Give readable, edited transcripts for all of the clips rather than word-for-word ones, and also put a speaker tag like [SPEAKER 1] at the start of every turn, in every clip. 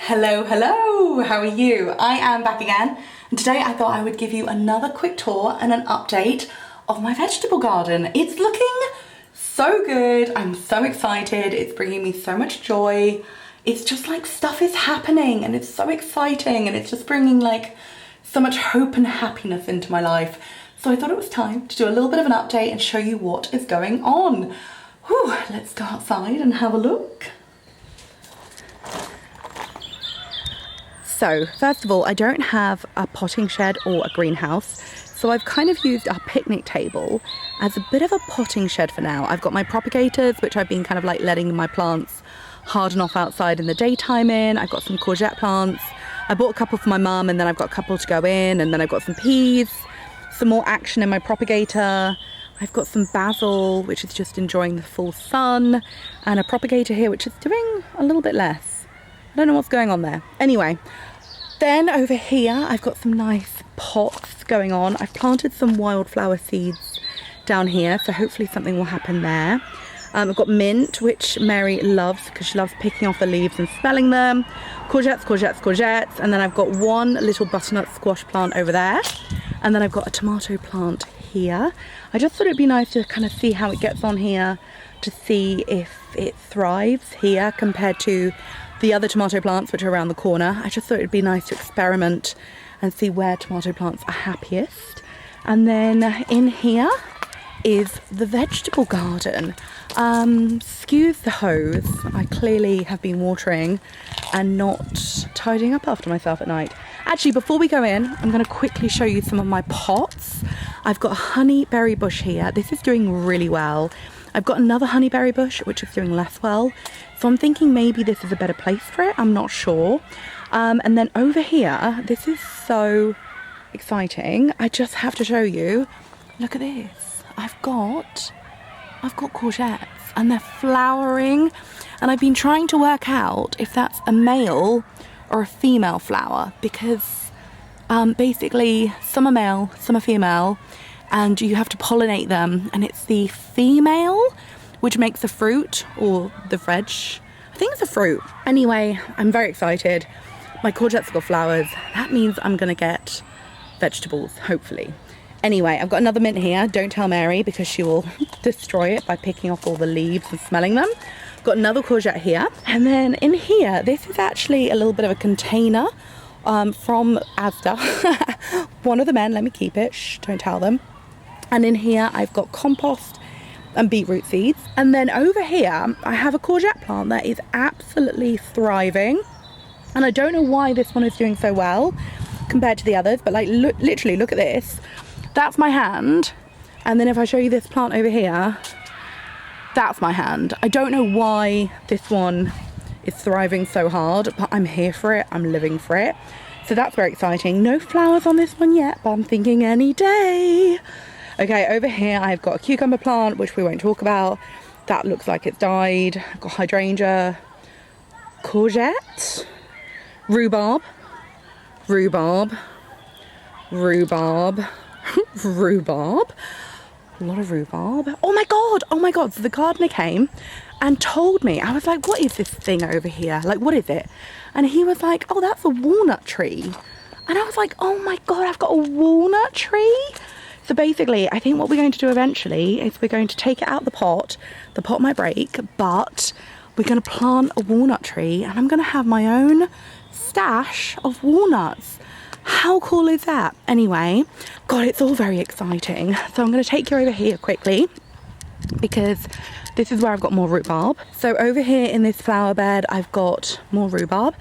[SPEAKER 1] Hello, hello, how are you? I am back again, and today I thought I would give you another quick tour and an update of my vegetable garden. It's looking so good. I'm so excited. It's bringing me so much joy. It's just like stuff is happening and it's so exciting, and it's just bringing like so much hope and happiness into my life. So I thought it was time to do a little bit of an update and show you what is going on. Whew, let's go outside and have a look. So first of all, I don't have a potting shed or a greenhouse, so I've kind of used our picnic table as a bit of a potting shed for now. I've got my propagators, which I've been kind of like letting my plants harden off outside in the daytime in. I've got some courgette plants. I bought a couple for my mum, and then I've got a couple to go in, and then I've got some peas, some more action in my propagator. I've got some basil, which is just enjoying the full sun, and a propagator here, which is doing a little bit less. I don't know what's going on there. Anyway, then over here, I've got some nice pots going on. I've planted some wildflower seeds down here, so hopefully something will happen there. I've got mint, which Mary loves because she loves picking off the leaves and smelling them. Courgettes, courgettes, courgettes. And then I've got one little butternut squash plant over there. And then I've got a tomato plant here. I just thought it'd be nice to kind of see how it gets on here, to see if it thrives here compared to the other tomato plants which are around the corner. I just thought it'd be nice to experiment and see where tomato plants are happiest. And then in here is the vegetable garden. Excuse the hose, I clearly have been watering and not tidying up after myself at night. Actually, before we go in, I'm going to quickly show you some of my pots. I've got a honeyberry bush here. This is doing really well. I've got another honeyberry bush which is doing less well, so I'm thinking maybe this is a better place for it. I'm not sure. And then over here, this is so exciting. I just have to show you. Look at this. I've got courgettes and they're flowering, and I've been trying to work out if that's a male or a female flower, because basically some are male, some are female, and you have to pollinate them, and it's the female which makes the fruit or the veg. I think it's a fruit. Anyway, I'm very excited. My courgettes have got flowers. That means I'm gonna get vegetables, hopefully. Anyway, I've got another mint here. Don't tell Mary because she will destroy it by picking off all the leaves and smelling them. Got another courgette here. And then in here, this is actually a little bit of a container from Asda. One of the men let me keep it. Shh, don't tell them. And in here, I've got compost and beetroot seeds. And then over here, I have a courgette plant that is absolutely thriving. And I don't know why this one is doing so well compared to the others, but like literally look at this. That's my hand, and then if I show you this plant over here, that's my hand. I don't know why this one is thriving so hard, but I'm here for it, I'm living for it. So that's very exciting. No flowers on this one yet, but I'm thinking any day. Okay, over here I've got a cucumber plant, which we won't talk about. That looks like it's died. I've got hydrangea, courgette, rhubarb, rhubarb, rhubarb, rhubarb, a lot of rhubarb. Oh my god, so the gardener came and told me. I was like, what is this thing over here, like what is it? And he was like, oh, that's a walnut tree. And I was like, oh my god, I've got a walnut tree. So basically I think what we're going to do eventually is we're going to take it out the pot might break, but we're going to plant a walnut tree, and I'm going to have my own stash of walnuts. How cool is that? Anyway, God, it's all very exciting. So I'm going to take you over here quickly because this is where I've got more rhubarb. So over here in this flower bed, I've got more rhubarb.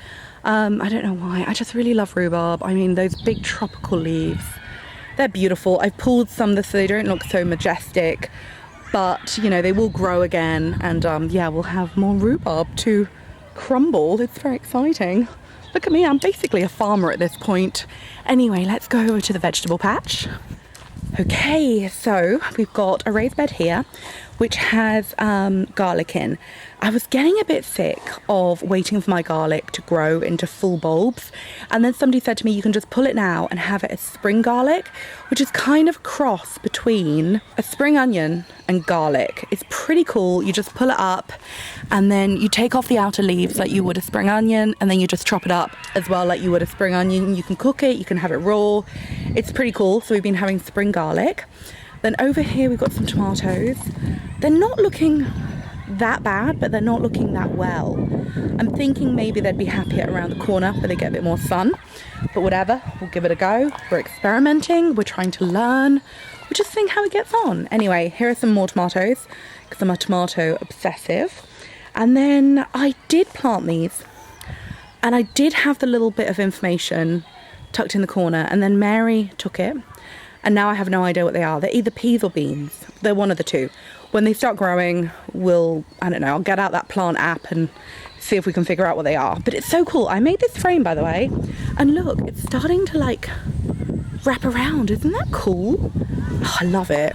[SPEAKER 1] I don't know why. I just really love rhubarb. I mean, those big tropical leaves, they're beautiful. I've pulled some so they don't look so majestic, but you know, they will grow again. And yeah, we'll have more rhubarb to crumble. It's very exciting. Look at me, I'm basically a farmer at this point. Anyway, let's go over to the vegetable patch. Okay, so we've got a raised bed here, which has garlic in. I was getting a bit sick of waiting for my garlic to grow into full bulbs, and then somebody said to me, you can just pull it now and have it as spring garlic, which is kind of a cross between a spring onion and garlic. It's pretty cool. You just pull it up and then you take off the outer leaves like you would a spring onion, and then you just chop it up as well like you would a spring onion. You can cook it, you can have it raw. It's pretty cool. So we've been having spring garlic. Then over here we've got some tomatoes. They're not looking that bad, but they're not looking that well. I'm thinking maybe they'd be happier around the corner where they get a bit more sun, but whatever, we'll give it a go. We're experimenting, we're trying to learn, we're just seeing how it gets on. Anyway, here are some more tomatoes because I'm a tomato obsessive. And then I did plant these, and I did have the little bit of information tucked in the corner, and then Mary took it, and now I have no idea what they are. They're either peas or beans. They're one of the two. When they start growing, I don't know, I'll get out that plant app and see if we can figure out what they are. But it's so cool. I made this frame, by the way, and look, it's starting to like wrap around. Isn't that cool? Oh, I love it.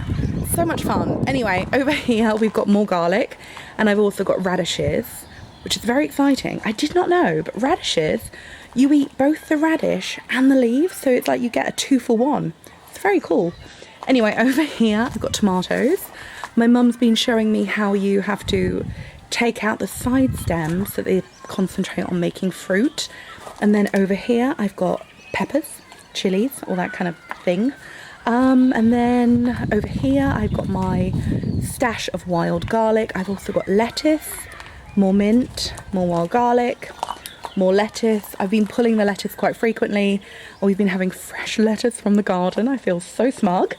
[SPEAKER 1] So much fun. Anyway, over here we've got more garlic, and I've also got radishes, which is very exciting. I did not know, but radishes, you eat both the radish and the leaves, so it's like you get a 2-for-1. It's very cool. Anyway, over here I've got tomatoes. My mum's been showing me how you have to take out the side stems so they concentrate on making fruit. And then over here I've got peppers, chilies, all that kind of thing. And then over here I've got my stash of wild garlic. I've also got lettuce, more mint, more wild garlic, more lettuce. I've been pulling the lettuce quite frequently. We've been having fresh lettuce from the garden. I feel so smug.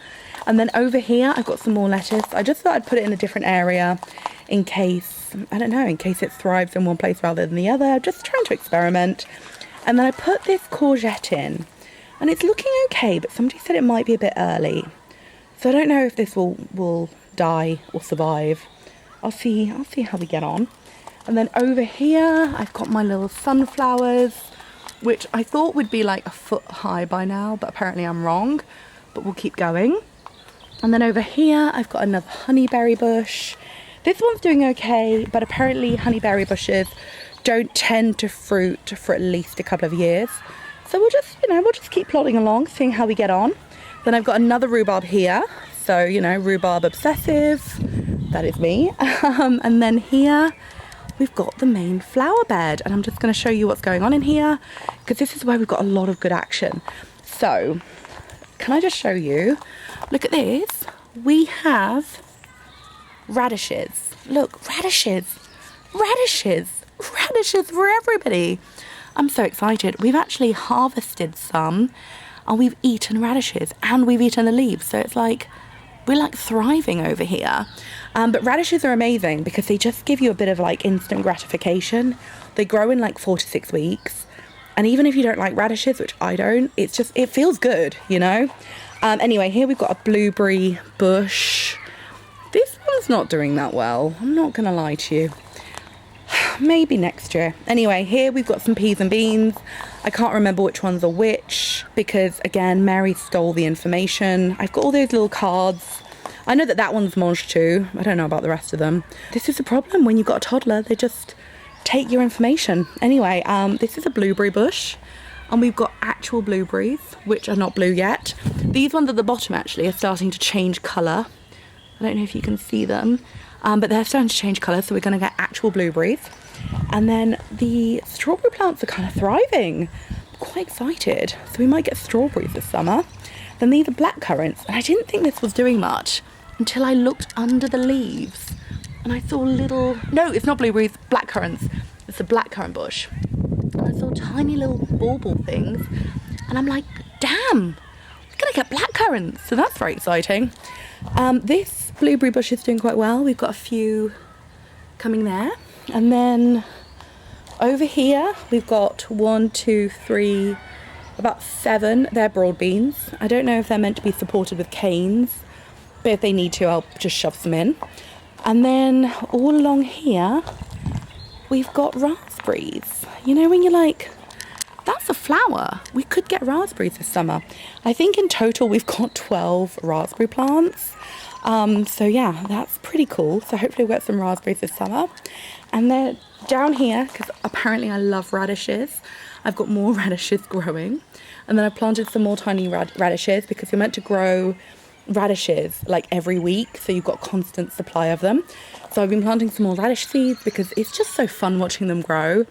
[SPEAKER 1] And then over here I've got some more lettuce. I just thought I'd put it in a different area in case, I don't know, in case it thrives in one place rather than the other. Just trying to experiment. And then I put this courgette in, and it's looking okay, but somebody said it might be a bit early. So I don't know if this will die or survive. I'll see how we get on. And then over here I've got my little sunflowers, which I thought would be like a foot high by now, but apparently I'm wrong. But we'll keep going. And then over here I've got another honeyberry bush. This one's doing okay, but apparently honeyberry bushes don't tend to fruit for at least a couple of years. So we'll just keep plodding along, seeing how we get on. Then I've got another rhubarb here. So, rhubarb obsessive, that is me. And then here we've got the main flower bed, and I'm just going to show you what's going on in here because this is where we've got a lot of good action. So can I just show you? Look at this. We have radishes. Look, radishes for everybody. I'm so excited. We've actually harvested some, and we've eaten radishes, and we've eaten the leaves. So it's like we're like thriving over here. But radishes are amazing because they just give you a bit of like instant gratification. They grow in like 4 to 6 weeks. And even if you don't like radishes, which I don't, it feels good, Anyway, here we've got a blueberry bush. This one's not doing that well. I'm not going to lie to you. Maybe next year. Anyway, here we've got some peas and beans. I can't remember which ones are which because, again, Mary stole the information. I've got all those little cards. I know that one's mange too. I don't know about the rest of them. This is the problem when you've got a toddler. They just take your information. Anyway, this is a blueberry bush, and we've got actual blueberries, which are not blue yet. These ones at the bottom actually are starting to change colour. I don't know if you can see them, but they're starting to change colour, so we're going to get actual blueberries. And then the strawberry plants are kind of thriving. I'm quite excited. So we might get strawberries this summer. Then these are black currants, and I didn't think this was doing much until I looked under the leaves. And I saw no, it's not blueberries, black currants. It's a blackcurrant bush. And I saw tiny little bauble things. And I'm like, damn, we're going to get blackcurrants. So that's very exciting. This blueberry bush is doing quite well. We've got a few coming there. And then over here, we've got 1, 2, 3, about 7. They're broad beans. I don't know if they're meant to be supported with canes, but if they need to, I'll just shove some in. And then all along here, we've got raspberries. When you're like, that's a flower. We could get raspberries this summer. I think in total we've got 12 raspberry plants. So yeah, that's pretty cool. So hopefully we'll get some raspberries this summer. And then down here, because apparently I love radishes, I've got more radishes growing. And then I planted some more tiny radishes because you're meant to grow radishes like every week, so you've got a constant supply of them. So I've been planting some more radish seeds because it's just so fun watching them grow.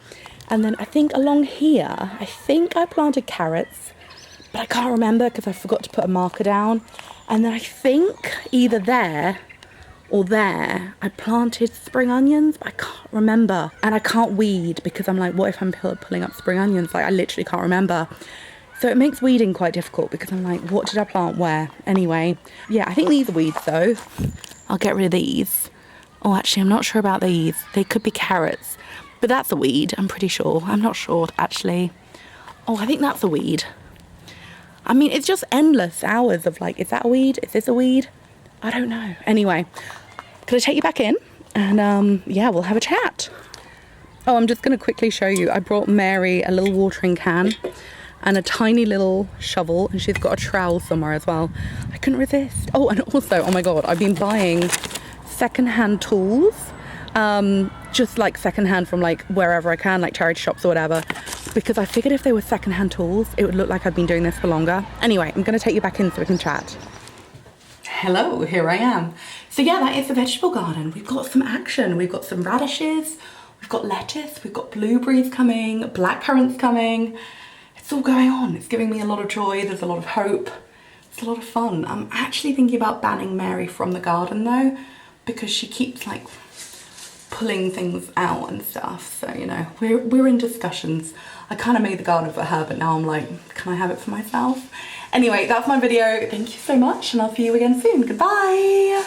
[SPEAKER 1] And then I think along here, I think I planted carrots, but I can't remember because I forgot to put a marker down. And then I think either there or there I planted spring onions, but I can't remember. And I can't weed because I'm like, what if I'm pulling up spring onions? Like, I literally can't remember. So it makes weeding quite difficult because I'm like, what did I plant where? Anyway, yeah, I think these are weeds though. I'll get rid of these. Oh, actually, I'm not sure about these. They could be carrots, but that's a weed, I'm pretty sure. I'm not sure, actually. Oh, I think that's a weed. I mean, it's just endless hours of like, is that a weed? Is this a weed? I don't know. Anyway, could I take you back in? And yeah, we'll have a chat. Oh, I'm just going to quickly show you. I brought Mary a little watering can and a tiny little shovel, and she's got a trowel somewhere as well. I couldn't resist. Oh, and also, oh my God, I've been buying secondhand tools, just like secondhand from like wherever I can, like charity shops or whatever, because I figured if they were secondhand tools, it would look like I've been doing this for longer. Anyway, I'm gonna take you back in so we can chat. Hello, here I am. So yeah, that is the vegetable garden. We've got some action. We've got some radishes, we've got lettuce, we've got blueberries coming, blackcurrants coming. It's all going on. It's giving me a lot of joy. There's a lot of hope. It's a lot of fun. I'm actually thinking about banning Mary from the garden though, because she keeps like pulling things out and stuff. So, you know, we're in discussions. I kind of made the garden for her, but now I'm like, can I have it for myself? Anyway, that's my video. Thank you so much, and I'll see you again soon. Goodbye.